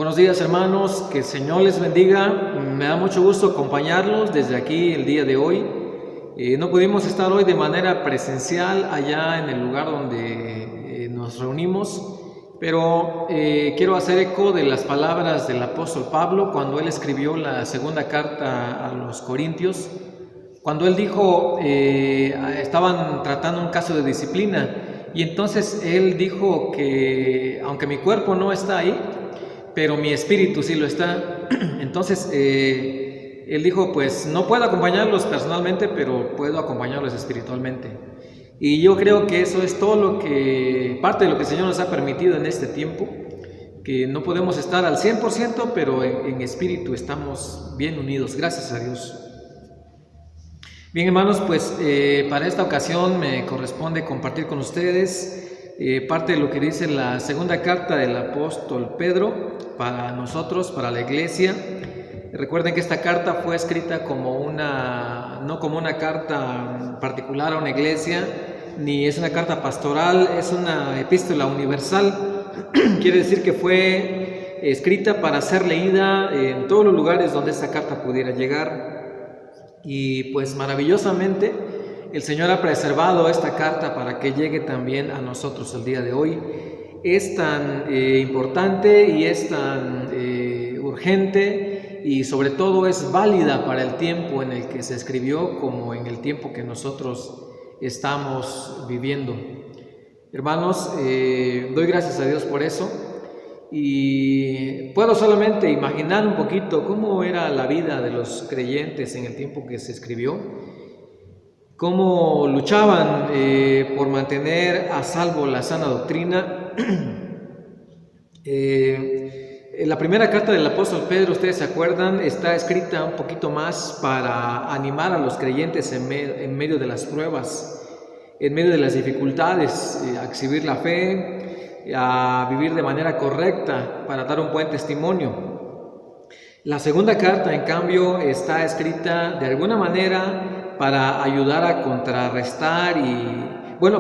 Buenos días, hermanos, que el Señor les bendiga. Me da mucho gusto acompañarlos desde aquí el día de hoy. No pudimos estar hoy de manera presencial allá en el lugar donde nos reunimos, pero quiero hacer eco de las palabras del apóstol Pablo cuando él escribió la segunda carta a los Corintios, cuando él dijo, estaban tratando un caso de disciplina, y entonces él dijo que aunque mi cuerpo no está ahí, pero mi espíritu sí lo está. Entonces, él dijo, pues no puedo acompañarlos personalmente, pero puedo acompañarlos espiritualmente. Y yo creo que eso es todo parte de lo que el Señor nos ha permitido en este tiempo, que no podemos estar al 100%, pero en espíritu estamos bien unidos, gracias a Dios. Bien, hermanos, pues para esta ocasión me corresponde compartir con ustedes parte de lo que dice la segunda carta del apóstol Pedro para nosotros, para la iglesia. Recuerden que esta carta fue escrita no como una carta particular a una iglesia, ni es una carta pastoral, es una epístola universal. Quiere decir que fue escrita para ser leída en todos los lugares donde esta carta pudiera llegar. Y pues maravillosamente el Señor ha preservado esta carta para que llegue también a nosotros el día de hoy. Es tan importante y es tan urgente, y sobre todo es válida para el tiempo en el que se escribió como en el tiempo que nosotros estamos viviendo. Hermanos, doy gracias a Dios por eso, y puedo solamente imaginar un poquito cómo era la vida de los creyentes en el tiempo que se escribió, cómo luchaban por mantener a salvo la sana doctrina. La primera carta del apóstol Pedro, ustedes se acuerdan, está escrita un poquito más para animar a los creyentes en medio de las pruebas, en medio de las dificultades, a exhibir la fe, a vivir de manera correcta, para dar un buen testimonio. La segunda carta, en cambio, está escrita de alguna manera para ayudar a contrarrestar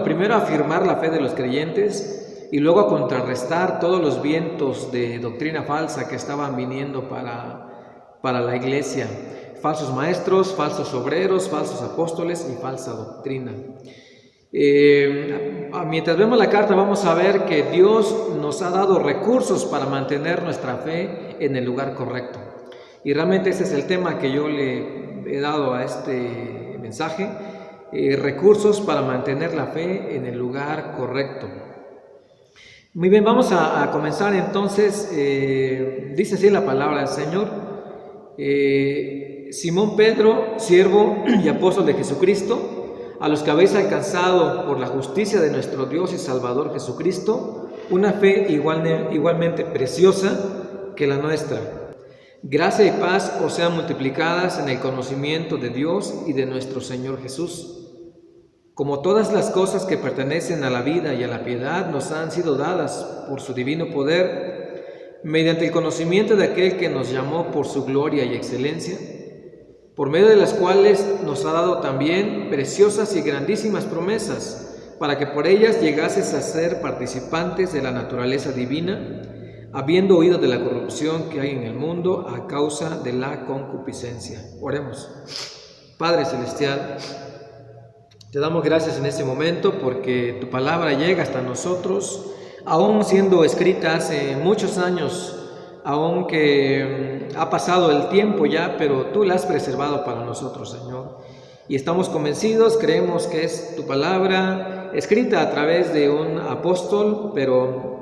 primero a afirmar la fe de los creyentes y luego a contrarrestar todos los vientos de doctrina falsa que estaban viniendo para la iglesia. Falsos maestros, falsos obreros, falsos apóstoles y falsa doctrina. Mientras vemos la carta vamos a ver que Dios nos ha dado recursos para mantener nuestra fe en el lugar correcto. Y realmente ese es el tema que yo le he dado a este mensaje, recursos para mantener la fe en el lugar correcto. Muy bien, vamos a comenzar entonces. Dice así la palabra del Señor. Simón Pedro, siervo y apóstol de Jesucristo, a los que habéis alcanzado por la justicia de nuestro Dios y Salvador Jesucristo, una fe igualmente preciosa que la nuestra. Gracia y paz os sean multiplicadas en el conocimiento de Dios y de nuestro Señor Jesús. Como todas las cosas que pertenecen a la vida y a la piedad nos han sido dadas por su divino poder, mediante el conocimiento de aquel que nos llamó por su gloria y excelencia, por medio de las cuales nos ha dado también preciosas y grandísimas promesas, para que por ellas llegases a ser participantes de la naturaleza divina, habiendo huido de la corrupción que hay en el mundo a causa de la concupiscencia. Oremos. Padre Celestial, te damos gracias en este momento porque tu palabra llega hasta nosotros, aún siendo escrita hace muchos años, aún que ha pasado el tiempo ya, pero tú la has preservado para nosotros, Señor. Y estamos convencidos, creemos que es tu palabra escrita a través de un apóstol, pero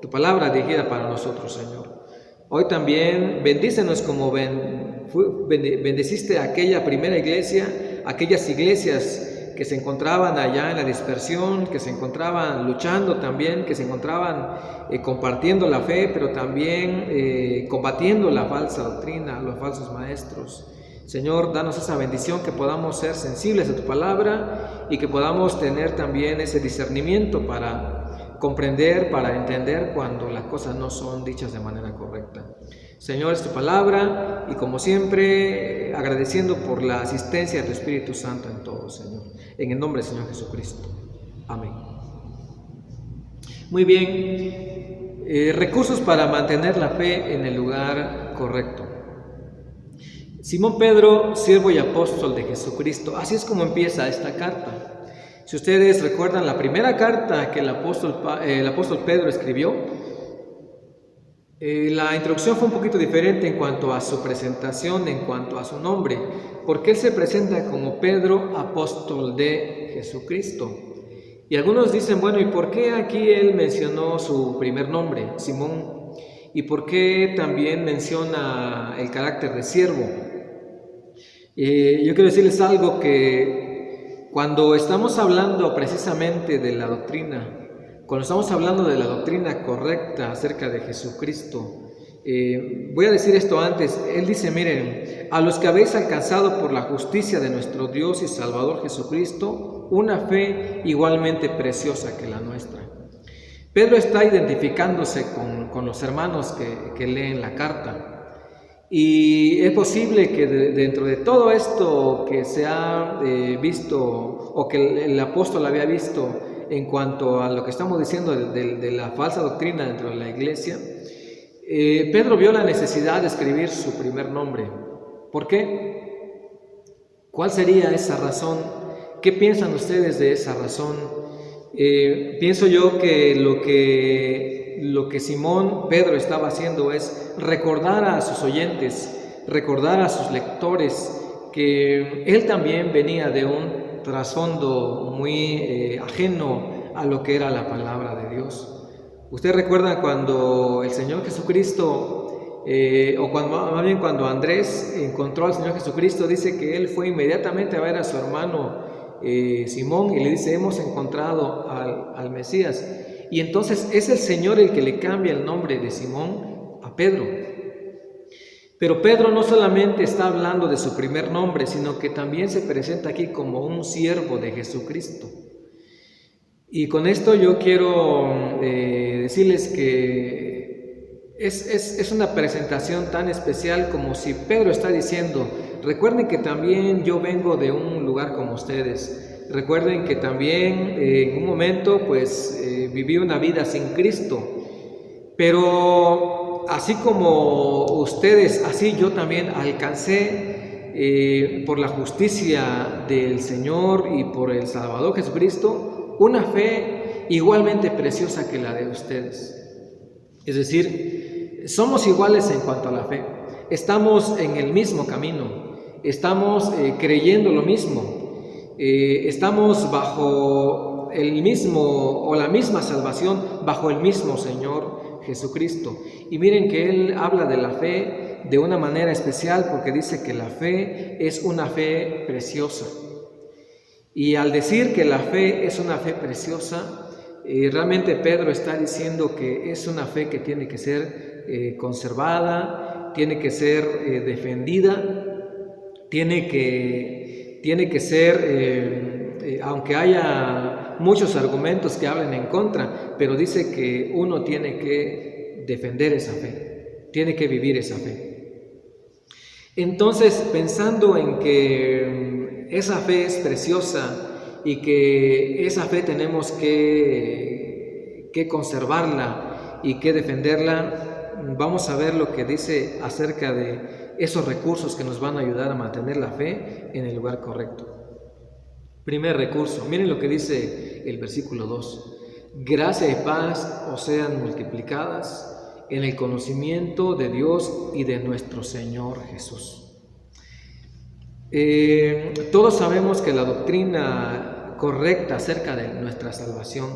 tu palabra dirigida para nosotros, Señor. Hoy también bendícenos como bendeciste a aquella primera iglesia, aquellas iglesias que se encontraban allá en la dispersión, que se encontraban luchando también, que se encontraban compartiendo la fe, pero también combatiendo la falsa doctrina, los falsos maestros. Señor, danos esa bendición, que podamos ser sensibles a tu palabra y que podamos tener también ese discernimiento para comprender, para entender cuando las cosas no son dichas de manera correcta. Señor, es tu palabra, y como siempre agradeciendo por la asistencia de tu Espíritu Santo en todo, Señor. En el nombre del Señor Jesucristo. Amén. Muy bien. Recursos para mantener la fe en el lugar correcto. Simón Pedro, siervo y apóstol de Jesucristo. Así es como empieza esta carta. Si ustedes recuerdan la primera carta que el apóstol Pedro escribió, la introducción fue un poquito diferente en cuanto a su presentación, en cuanto a su nombre, porque él se presenta como Pedro, apóstol de Jesucristo. Y algunos dicen, bueno, ¿y por qué aquí él mencionó su primer nombre, Simón? ¿Y por qué también menciona el carácter de siervo? Yo quiero decirles algo, que cuando estamos hablando precisamente de la doctrina, cuando estamos hablando de la doctrina correcta acerca de Jesucristo, voy a decir esto antes. Él dice, miren, a los que habéis alcanzado por la justicia de nuestro Dios y Salvador Jesucristo, una fe igualmente preciosa que la nuestra. Pedro está identificándose con los hermanos que leen la carta. Y es posible que dentro de todo esto que se ha visto, o que el apóstol había visto en cuanto a lo que estamos diciendo de la falsa doctrina dentro de la iglesia, Pedro vio la necesidad de escribir su primer nombre. ¿Por qué? ¿Cuál sería esa razón? ¿Qué piensan ustedes de esa razón? Pienso yo que lo que Simón Pedro estaba haciendo es recordar a sus oyentes, recordar a sus lectores que él también venía de un trasfondo muy ajeno a lo que era la palabra de Dios. Ustedes recuerdan cuando el Señor Jesucristo, cuando Andrés encontró al Señor Jesucristo, dice que él fue inmediatamente a ver a su hermano Simón y le dice, hemos encontrado al Mesías. Y entonces es el Señor el que le cambia el nombre de Simón a Pedro. Pero Pedro no solamente está hablando de su primer nombre, sino que también se presenta aquí como un siervo de Jesucristo. Y con esto yo quiero decirles que es una presentación tan especial, como si Pedro está diciendo, recuerden que también yo vengo de un lugar como ustedes. Recuerden que también en un momento pues viví una vida sin Cristo, pero así como ustedes, así yo también alcancé por la justicia del Señor y por el Salvador Jesucristo una fe igualmente preciosa que la de ustedes. Es decir, somos iguales en cuanto a la fe, estamos en el mismo camino, estamos creyendo lo mismo. Estamos bajo el mismo o la misma salvación, bajo el mismo Señor Jesucristo. Y miren que Él habla de la fe de una manera especial, porque dice que la fe es una fe preciosa. Y al decir que la fe es una fe preciosa, realmente Pedro está diciendo que es una fe que tiene que ser conservada, tiene que ser defendida, tiene que ser, aunque haya muchos argumentos que hablen en contra, pero dice que uno tiene que defender esa fe, tiene que vivir esa fe. Entonces, pensando en que esa fe es preciosa y que esa fe tenemos que conservarla y que defenderla, vamos a ver lo que dice acerca de esos recursos que nos van a ayudar a mantener la fe en el lugar correcto. Primer recurso, miren lo que dice el versículo 2. Gracia y paz os sean multiplicadas en el conocimiento de Dios y de nuestro Señor Jesús. Todos sabemos que la doctrina correcta acerca de nuestra salvación,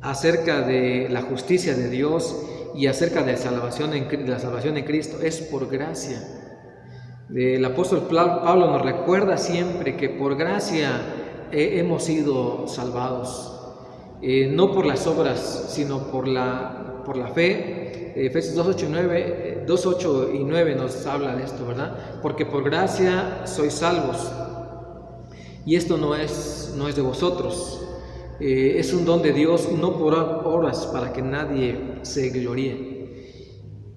acerca de la justicia de Dios y acerca de la salvación en Cristo es por gracia. El apóstol Pablo nos recuerda siempre que por gracia hemos sido salvados, no por las obras, sino por la fe. Efesios 2:8 y 9 nos habla de esto, ¿verdad? Porque por gracia sois salvos, y esto no es de vosotros, es un don de Dios, no por obras, para que nadie se gloríe.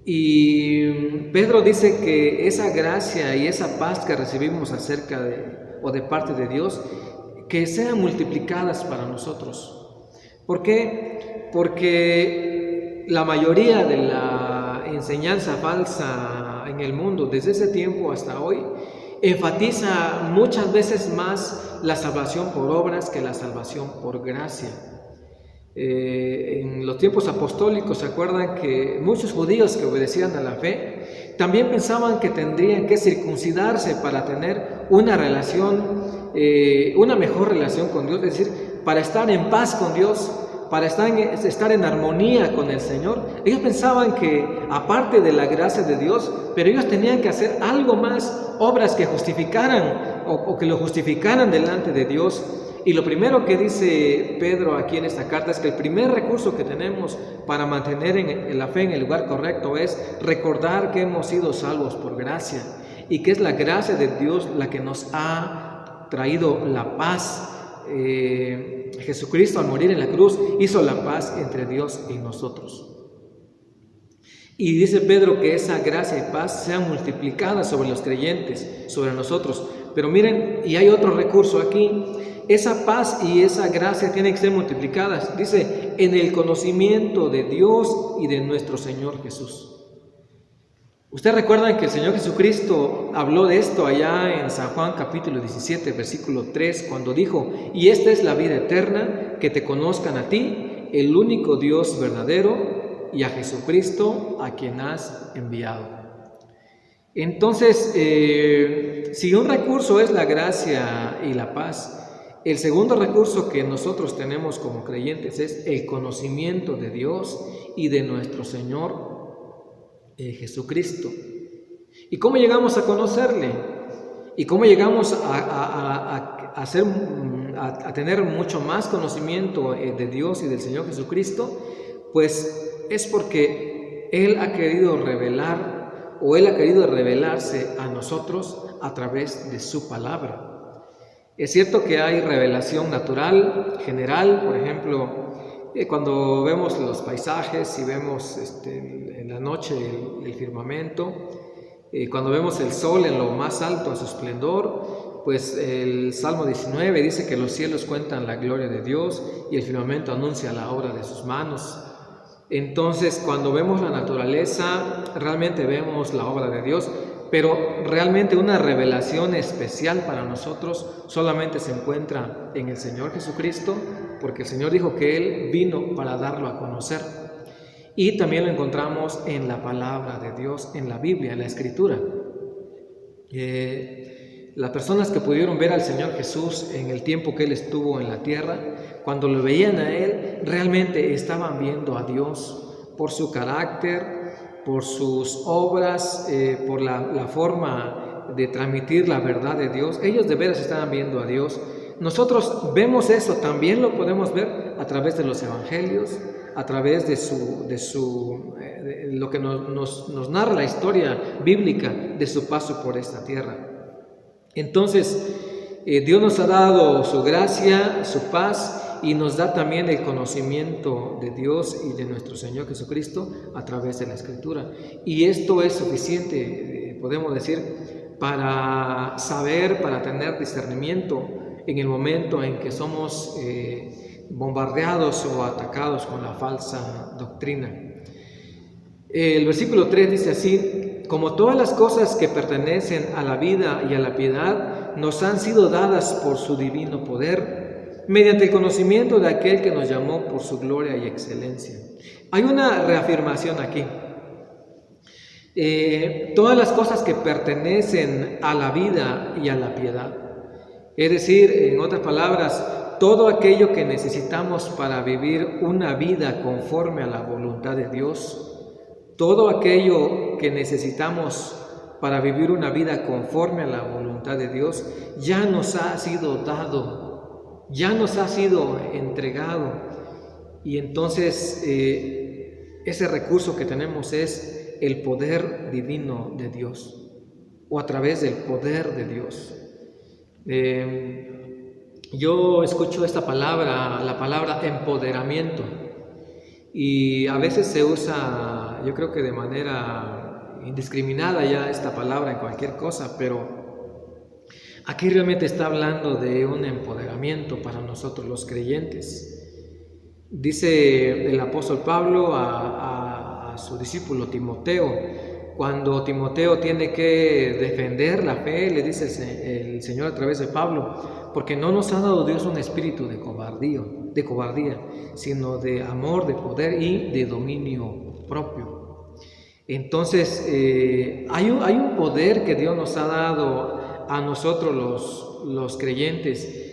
Y Pedro dice que esa gracia y esa paz que recibimos acerca de parte de Dios, que sean multiplicadas para nosotros. ¿Por qué? Porque la mayoría de la enseñanza falsa en el mundo desde ese tiempo hasta hoy enfatiza muchas veces más la salvación por obras que la salvación por gracia. En los tiempos apostólicos se acuerdan que muchos judíos que obedecían a la fe también pensaban que tendrían que circuncidarse para tener una relación, una mejor relación con Dios, es decir, para estar en paz con Dios, para estar en armonía con el Señor. Ellos pensaban que aparte de la gracia de Dios, pero ellos tenían que hacer algo más, obras que justificaran o que lo justificaran delante de Dios. Y lo primero que dice Pedro aquí en esta carta es que el primer recurso que tenemos para mantener la fe en el lugar correcto es recordar que hemos sido salvos por gracia y que es la gracia de Dios la que nos ha traído la paz. Jesucristo al morir en la cruz hizo la paz entre Dios y nosotros. Y dice Pedro que esa gracia y paz sean multiplicadas sobre los creyentes, sobre nosotros. Pero miren, y hay otro recurso aquí. Esa paz y esa gracia tienen que ser multiplicadas. Dice, en el conocimiento de Dios y de nuestro Señor Jesús. Ustedes recuerdan que el Señor Jesucristo habló de esto allá en San Juan capítulo 17, versículo 3, cuando dijo, y esta es la vida eterna, que te conozcan a ti, el único Dios verdadero, y a Jesucristo a quien has enviado. Entonces, si un recurso es la gracia y la paz, el segundo recurso que nosotros tenemos como creyentes es el conocimiento de Dios y de nuestro Señor Jesucristo. ¿Y cómo llegamos a conocerle? ¿Y cómo llegamos a tener mucho más conocimiento de Dios y del Señor Jesucristo? Pues es porque Él ha querido revelar o Él ha querido revelarse a nosotros a través de su palabra. Es cierto que hay revelación natural, general, por ejemplo, cuando vemos los paisajes y vemos en la noche el firmamento, cuando vemos el sol en lo más alto en su esplendor, pues el Salmo 19 dice que los cielos cuentan la gloria de Dios y el firmamento anuncia la obra de sus manos. Entonces, cuando vemos la naturaleza, realmente vemos la obra de Dios, pero realmente una revelación especial para nosotros solamente se encuentra en el Señor Jesucristo, porque el Señor dijo que Él vino para darlo a conocer. Y también lo encontramos en la palabra de Dios, en la Biblia, en la Escritura. Las personas que pudieron ver al Señor Jesús en el tiempo que Él estuvo en la tierra, cuando lo veían a Él, realmente estaban viendo a Dios por su carácter, por sus obras, por la forma de transmitir la verdad de Dios. Ellos de veras estaban viendo a Dios. Nosotros vemos eso, también lo podemos ver a través de los evangelios, a través de lo que nos narra la historia bíblica de su paso por esta tierra. Entonces, Dios nos ha dado su gracia, su paz, y nos da también el conocimiento de Dios y de nuestro Señor Jesucristo a través de la Escritura. Y esto es suficiente, podemos decir, para saber, para tener discernimiento en el momento en que somos bombardeados o atacados con la falsa doctrina. El versículo 3 dice así: como todas las cosas que pertenecen a la vida y a la piedad nos han sido dadas por su divino poder, mediante el conocimiento de aquel que nos llamó por su gloria y excelencia. Hay una reafirmación aquí. Todas las cosas que pertenecen a la vida y a la piedad. Es decir, en otras palabras, todo aquello que necesitamos para vivir una vida conforme a la voluntad de Dios, todo aquello que necesitamos para vivir una vida conforme a la voluntad de Dios, ya nos ha sido dado, ya nos ha sido entregado. Y entonces ese recurso que tenemos es el poder divino de Dios, o a través del poder de Dios. Yo escucho esta palabra, la palabra empoderamiento, y a veces se usa, yo creo que de manera indiscriminada ya esta palabra en cualquier cosa, pero aquí realmente está hablando de un empoderamiento para nosotros los creyentes. Dice el apóstol Pablo a su discípulo Timoteo, cuando Timoteo tiene que defender la fe, le dice el Señor a través de Pablo, porque no nos ha dado Dios un espíritu de cobardía, sino de amor, de poder y de dominio propio. Entonces, hay un poder que Dios nos ha dado a nosotros los creyentes,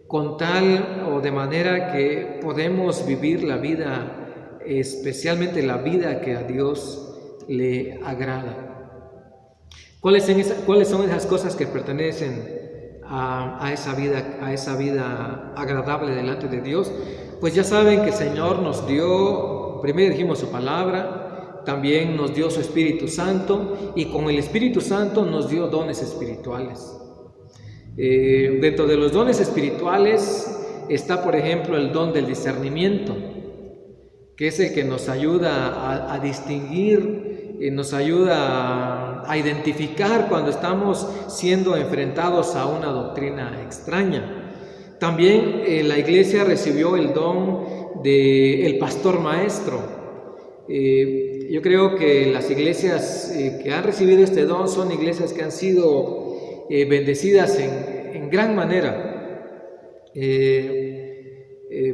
con tal o de manera que podemos vivir la vida, especialmente la vida que a Dios le agrada. ¿Cuáles son esas cosas que pertenecen a esa vida agradable delante de Dios? Pues ya saben que el Señor nos dio, primero dijimos su palabra, también nos dio su Espíritu Santo, y con el Espíritu Santo nos dio dones espirituales. Dentro de los dones espirituales está, por ejemplo, el don del discernimiento, que es el que nos ayuda a distinguir, nos ayuda a identificar cuando estamos siendo enfrentados a una doctrina extraña. También la iglesia recibió el don del pastor maestro. Yo creo que las iglesias que han recibido este don son iglesias que han sido bendecidas en gran manera.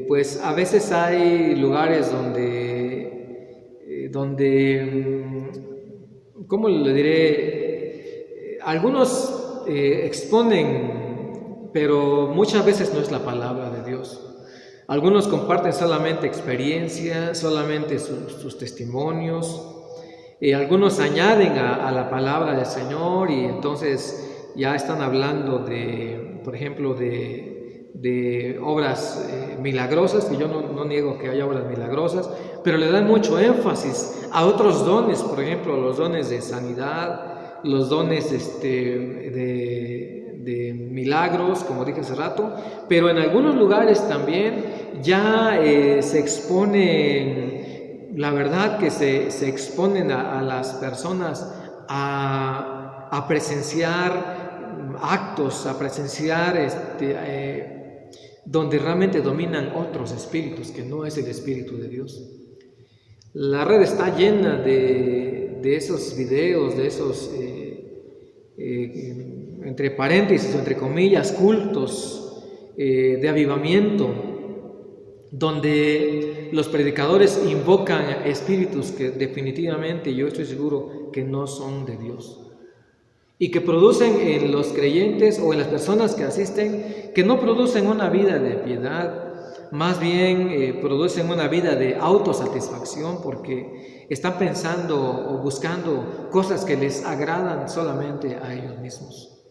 Pues a veces hay lugares donde ¿cómo le diré? Algunos exponen, pero muchas veces no es la palabra de Dios. Algunos comparten solamente experiencias, solamente sus testimonios. Algunos añaden a la palabra del Señor, y entonces ya están hablando por ejemplo, de obras milagrosas, que yo no niego que haya obras milagrosas, pero le dan mucho énfasis a otros dones, por ejemplo, los dones de sanidad, los dones de milagros, como dije hace rato, pero en algunos lugares también ya se exponen, la verdad que se exponen a las personas a presenciar actos, a presenciar donde realmente dominan otros espíritus, que no es el Espíritu de Dios. La red está llena de esos videos, de esos, entre paréntesis, entre comillas, cultos de avivamiento, donde los predicadores invocan espíritus que definitivamente yo estoy seguro que no son de Dios, y que producen en los creyentes o en las personas que asisten, que no producen una vida de piedad, más bien producen una vida de autosatisfacción, porque están pensando o buscando cosas que les agradan solamente a ellos mismos.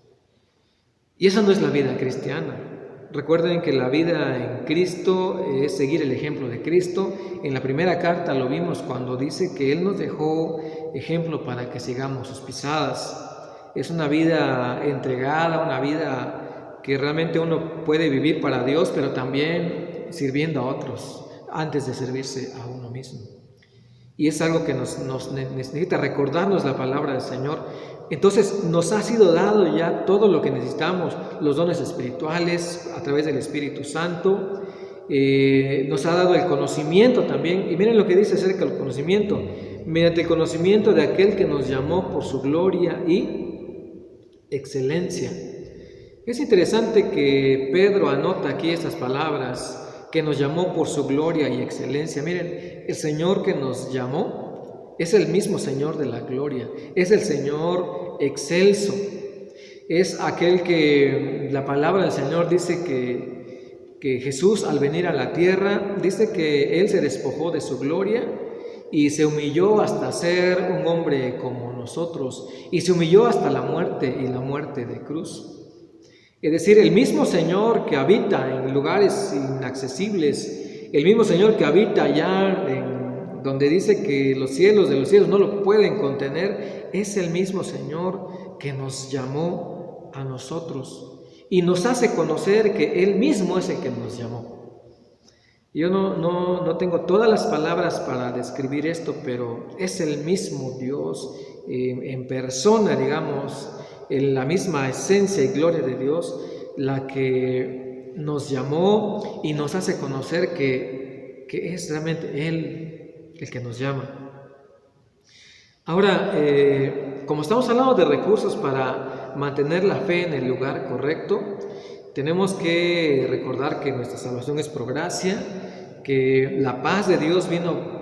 Y esa no es la vida cristiana. Recuerden que la vida en Cristo es seguir el ejemplo de Cristo. En la primera carta lo vimos cuando dice que Él nos dejó ejemplo para que sigamos sus pisadas. Es una vida entregada, una vida que realmente uno puede vivir para Dios, pero también sirviendo a otros antes de servirse a uno mismo. Y es algo que nos necesita recordarnos la palabra del Señor. Entonces nos ha sido dado ya todo lo que necesitamos, los dones espirituales a través del Espíritu Santo. Nos ha dado el conocimiento también. Y miren lo que dice acerca del conocimiento: mediante el conocimiento de aquel que nos llamó por su gloria y excelencia. Es interesante que Pedro anota aquí estas palabras, que nos llamó por su gloria y excelencia. Miren, el Señor que nos llamó es el mismo Señor de la gloria, es el Señor excelso, es aquel que la palabra del Señor dice que Jesús, al venir a la tierra, dice que Él se despojó de su gloria y se humilló hasta ser un hombre como nosotros, y se humilló hasta la muerte, y la muerte de cruz. Es decir, el mismo Señor que habita en lugares inaccesibles, el mismo Señor que habita allá donde dice que los cielos de los cielos no lo pueden contener, es el mismo Señor que nos llamó a nosotros y nos hace conocer que Él mismo es el que nos llamó. Yo no tengo todas las palabras para describir esto, pero es el mismo Dios en persona, digamos, en la misma esencia y gloria de Dios, la que nos llamó y nos hace conocer que que es realmente Él el que nos llama. Ahora, como estamos hablando de recursos para mantener la fe en el lugar correcto, tenemos que recordar que nuestra salvación es por gracia, que la paz de Dios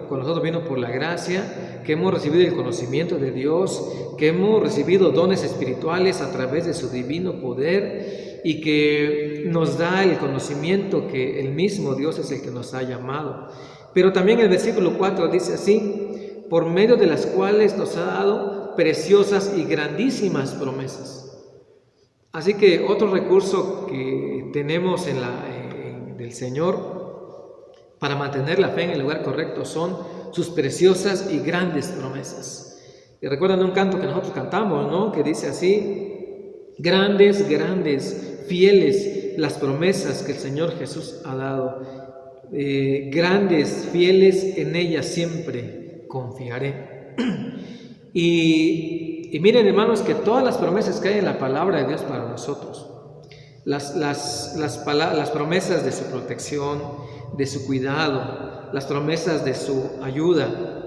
con nosotros vino por la gracia, que hemos recibido el conocimiento de Dios, que hemos recibido dones espirituales a través de su divino poder y que nos da el conocimiento que el mismo Dios es el que nos ha llamado. Pero también el versículo 4 dice así: por medio de las cuales nos ha dado preciosas y grandísimas promesas. Así que otro recurso que tenemos del Señor para mantener la fe en el lugar correcto son sus preciosas y grandes promesas. Y recuerdan un canto que nosotros cantamos, ¿no? Que dice así: grandes, grandes, fieles las promesas que el Señor Jesús ha dado. Grandes, fieles, en ellas siempre confiaré. Y miren, hermanos, que todas las promesas que hay en la palabra de Dios para nosotros, las promesas de su protección, de su cuidado, las promesas de su ayuda,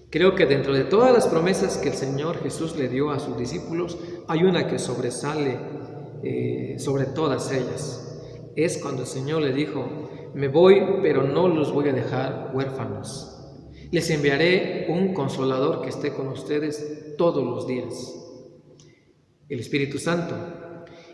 creo que dentro de todas las promesas que el Señor Jesús le dio a sus discípulos, hay una que sobresale sobre todas ellas. Es cuando el Señor le dijo: me voy, pero no los voy a dejar huérfanos. Les enviaré un consolador que esté con ustedes todos los días, el Espíritu Santo.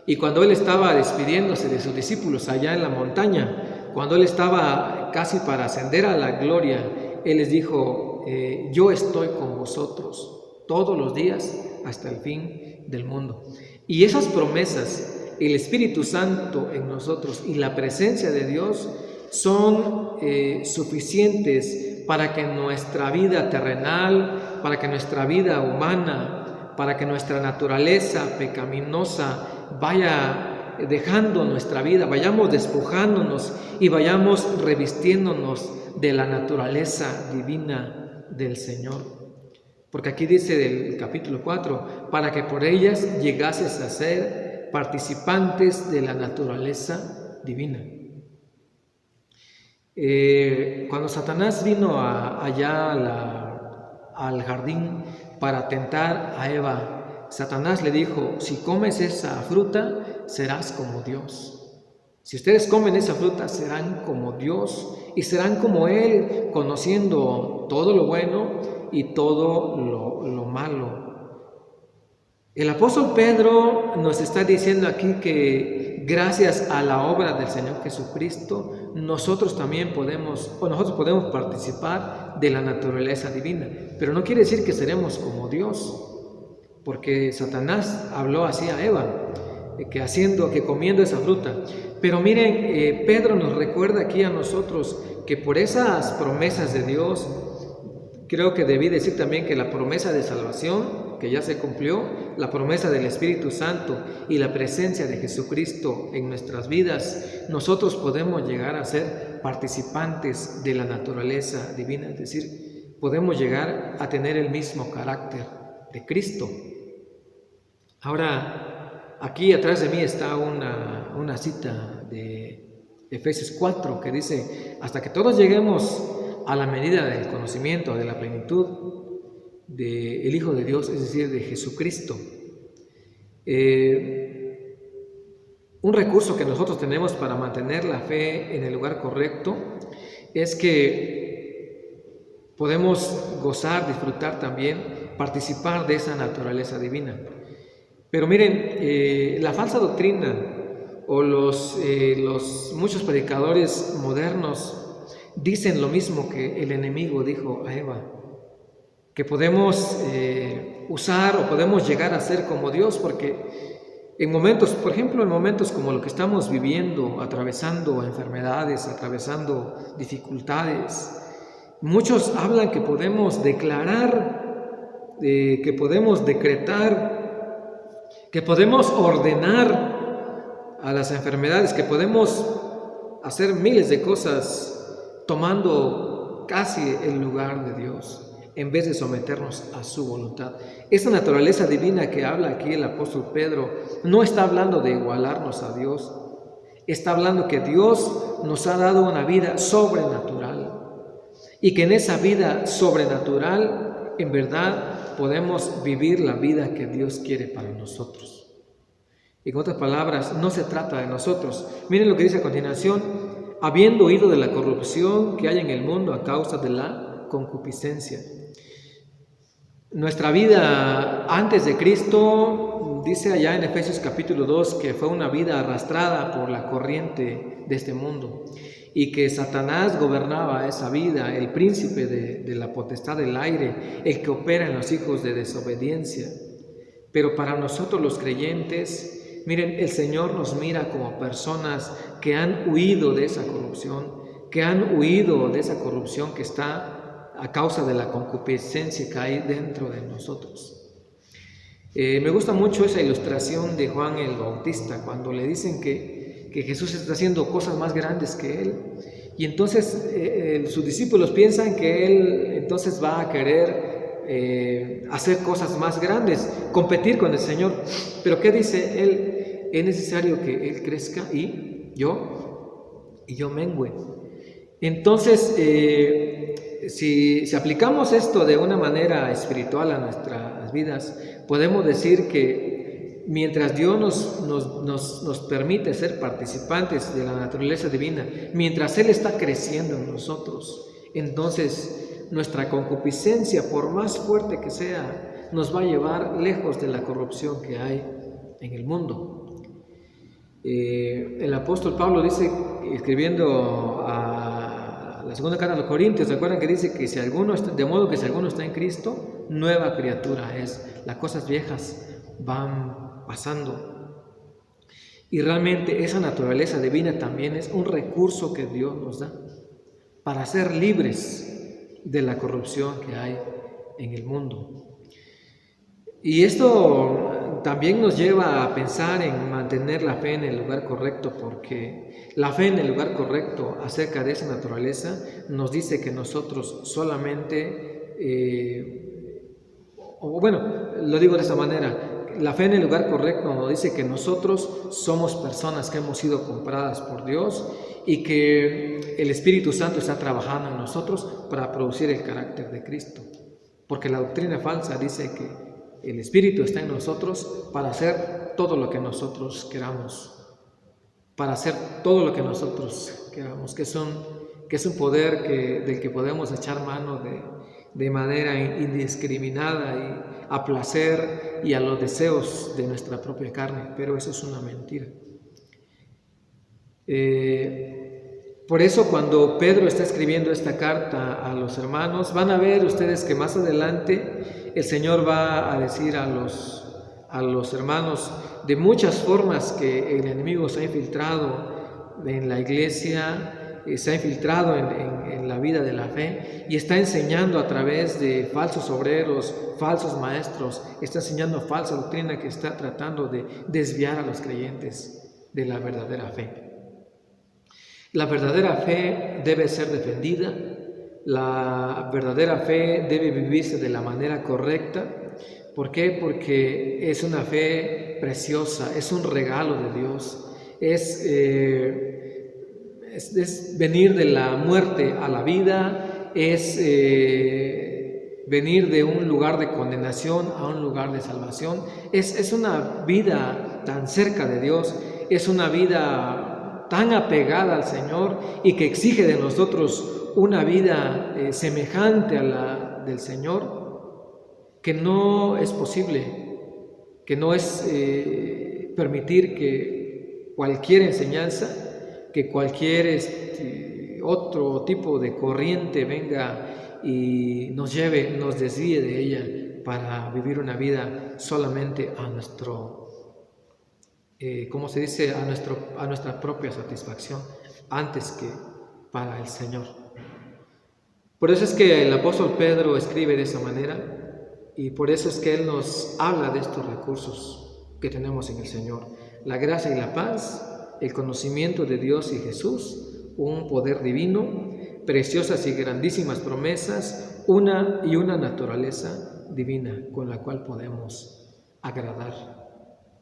Y cuando Él estaba despidiéndose de sus discípulos allá en la montaña, cuando Él estaba casi para ascender a la gloria, Él les dijo: yo estoy con vosotros todos los días hasta el fin del mundo. Y esas promesas, el Espíritu Santo en nosotros y la presencia de Dios son suficientes para que nuestra vida terrenal, para que nuestra vida humana, para que nuestra naturaleza pecaminosa vaya dejando nuestra vida, vayamos despojándonos y vayamos revistiéndonos de la naturaleza divina del Señor. Porque aquí dice del capítulo 4, para que por ellas llegases a ser participantes de la naturaleza divina. Cuando Satanás vino allá al jardín para tentar a Eva, Satanás le dijo: si comes esa fruta, serás como Dios. Si ustedes comen esa fruta, serán como Dios y serán como Él, conociendo todo lo bueno y todo lo malo. El apóstol Pedro nos está diciendo aquí que gracias a la obra del Señor Jesucristo, nosotros podemos participar de la naturaleza divina. Pero no quiere decir que seremos como Dios, porque Satanás habló así a Eva, que comiendo esa fruta. Pero miren, Pedro nos recuerda aquí a nosotros que por esas promesas de Dios, creo que debí decir también que la promesa de salvación, que ya se cumplió, la promesa del Espíritu Santo y la presencia de Jesucristo en nuestras vidas, nosotros podemos llegar a ser participantes de la naturaleza divina, es decir, podemos llegar a tener el mismo carácter de Cristo. Ahora, aquí atrás de mí está una cita de Efesios 4 que dice: hasta que todos lleguemos a la medida del conocimiento, de la plenitud del Hijo de Dios, es decir, de Jesucristo. Un recurso que nosotros tenemos para mantener la fe en el lugar correcto es que podemos gozar, disfrutar también, participar de esa naturaleza divina. Pero miren, la falsa doctrina o los muchos predicadores modernos dicen lo mismo que el enemigo dijo a Eva, que podemos usar o podemos llegar a ser como Dios, porque en momentos, por ejemplo, en momentos como lo que estamos viviendo, atravesando enfermedades, atravesando dificultades, muchos hablan que podemos declarar, que podemos decretar, que podemos ordenar a las enfermedades, que podemos hacer miles de cosas tomando casi el lugar de Dios, en vez de someternos a su voluntad. Esa naturaleza divina que habla aquí el apóstol Pedro no está hablando de igualarnos a Dios, Está hablando que Dios nos ha dado una vida sobrenatural y que en esa vida sobrenatural, en verdad, podemos vivir la vida que Dios quiere para nosotros. En otras palabras, no se trata de nosotros. Miren lo que dice a continuación: habiendo oído de la corrupción que hay en el mundo a causa de la concupiscencia. Nuestra vida antes de Cristo, dice allá en Efesios capítulo 2, que fue una vida arrastrada por la corriente de este mundo y que Satanás gobernaba esa vida, el príncipe de la potestad del aire, el que opera en los hijos de desobediencia. Pero para nosotros los creyentes, miren, el Señor nos mira como personas que han huido de esa corrupción, que está a causa de la concupiscencia que hay dentro de nosotros. Me gusta mucho esa ilustración de Juan el Bautista, cuando le dicen que Jesús está haciendo cosas más grandes que él, y entonces sus discípulos piensan que él entonces va a querer hacer cosas más grandes, competir con el Señor. Pero ¿qué dice él? Es necesario que él crezca y yo mengüe. Entonces, si aplicamos esto de una manera espiritual a nuestras vidas, podemos decir que mientras Dios nos permite ser participantes de la naturaleza divina, mientras Él está creciendo en nosotros, entonces nuestra concupiscencia, por más fuerte que sea, nos va a llevar lejos de la corrupción que hay en el mundo. El apóstol Pablo dice, escribiendo a la segunda carta a los Corintios, ¿se acuerdan que dice que si alguno está, de modo que si alguno está en Cristo, nueva criatura es? Las cosas viejas van pasando. Y realmente esa naturaleza divina también es un recurso que Dios nos da para ser libres de la corrupción que hay en el mundo. Y esto también nos lleva a pensar en mantener la fe en el lugar correcto, porque la fe en el lugar correcto acerca de esa naturaleza nos dice que nosotros solamente, lo digo de esta manera, la fe en el lugar correcto nos dice que nosotros somos personas que hemos sido compradas por Dios y que el Espíritu Santo está trabajando en nosotros para producir el carácter de Cristo, porque la doctrina falsa dice que el Espíritu está en nosotros para hacer todo lo que nosotros queramos, que es un poder del que podemos echar mano de manera indiscriminada y a placer y a los deseos de nuestra propia carne, pero eso es una mentira. Por eso cuando Pedro está escribiendo esta carta a los hermanos, van a ver ustedes que más adelante el Señor va a decir a los hermanos de muchas formas que el enemigo se ha infiltrado en la iglesia, se ha infiltrado en la vida de la fe y está enseñando a través de falsos obreros, falsos maestros, está enseñando falsa doctrina que está tratando de desviar a los creyentes de la verdadera fe. La verdadera fe debe ser defendida, la verdadera fe debe vivirse de la manera correcta. ¿Por qué? Porque es una fe preciosa, es un regalo de Dios, es venir de la muerte a la vida, es venir de un lugar de condenación a un lugar de salvación, es una vida tan cerca de Dios, es una vida tan apegada al Señor y que exige de nosotros una vida semejante a la del Señor, que no es posible, que no es permitir que cualquier enseñanza, que cualquier otro tipo de corriente venga y nos desvíe de ella para vivir una vida solamente a nuestro a nuestra propia satisfacción, antes que para el Señor. Por eso es que el apóstol Pedro escribe de esa manera y por eso es que él nos habla de estos recursos que tenemos en el Señor: la gracia y la paz, el conocimiento de Dios y Jesús, un poder divino, preciosas y grandísimas promesas, una naturaleza divina con la cual podemos agradar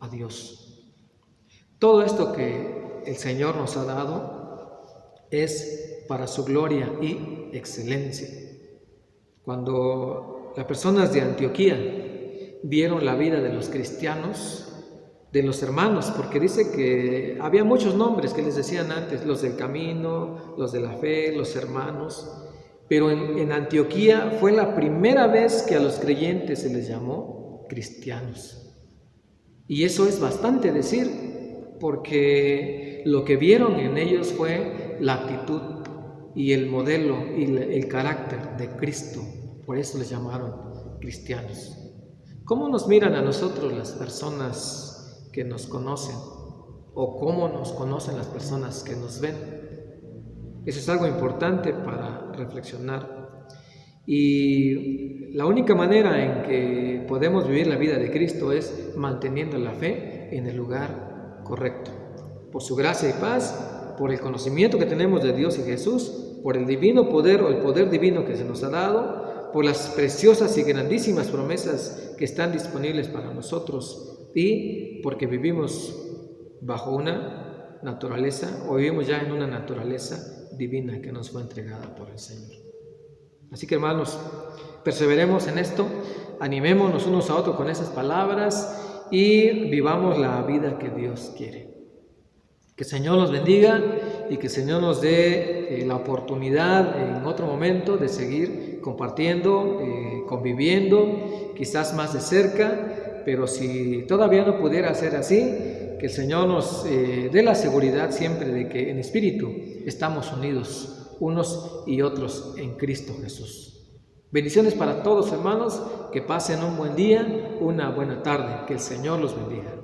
a Dios. Todo esto que el Señor nos ha dado es para su gloria y excelencia. Cuando las personas de Antioquía vieron la vida de los cristianos, de los hermanos, porque dice que había muchos nombres que les decían antes, los del camino, los de la fe, los hermanos, pero en Antioquía fue la primera vez que a los creyentes se les llamó cristianos. Y eso es bastante decir, porque lo que vieron en ellos fue la actitud y el modelo y el carácter de Cristo. Por eso les llamaron cristianos. ¿Cómo nos miran a nosotros las personas que nos conocen? ¿O cómo nos conocen las personas que nos ven? Eso es algo importante para reflexionar. Y la única manera en que podemos vivir la vida de Cristo es manteniendo la fe en el lugar correcto. Por su gracia y paz, por el conocimiento que tenemos de Dios y Jesús, por el divino poder o el poder divino que se nos ha dado, por las preciosas y grandísimas promesas que están disponibles para nosotros y porque vivimos bajo una naturaleza o vivimos ya en una naturaleza divina que nos fue entregada por el Señor. Así que, hermanos, perseveremos en esto, animémonos unos a otros con esas palabras y vivamos la vida que Dios quiere. Que el Señor los bendiga y que el Señor nos dé la oportunidad en otro momento de seguir compartiendo, conviviendo, quizás más de cerca, pero si todavía no pudiera ser así, que el Señor nos dé la seguridad siempre de que en espíritu estamos unidos unos y otros en Cristo Jesús. Bendiciones para todos, hermanos, que pasen un buen día, una buena tarde, que el Señor los bendiga.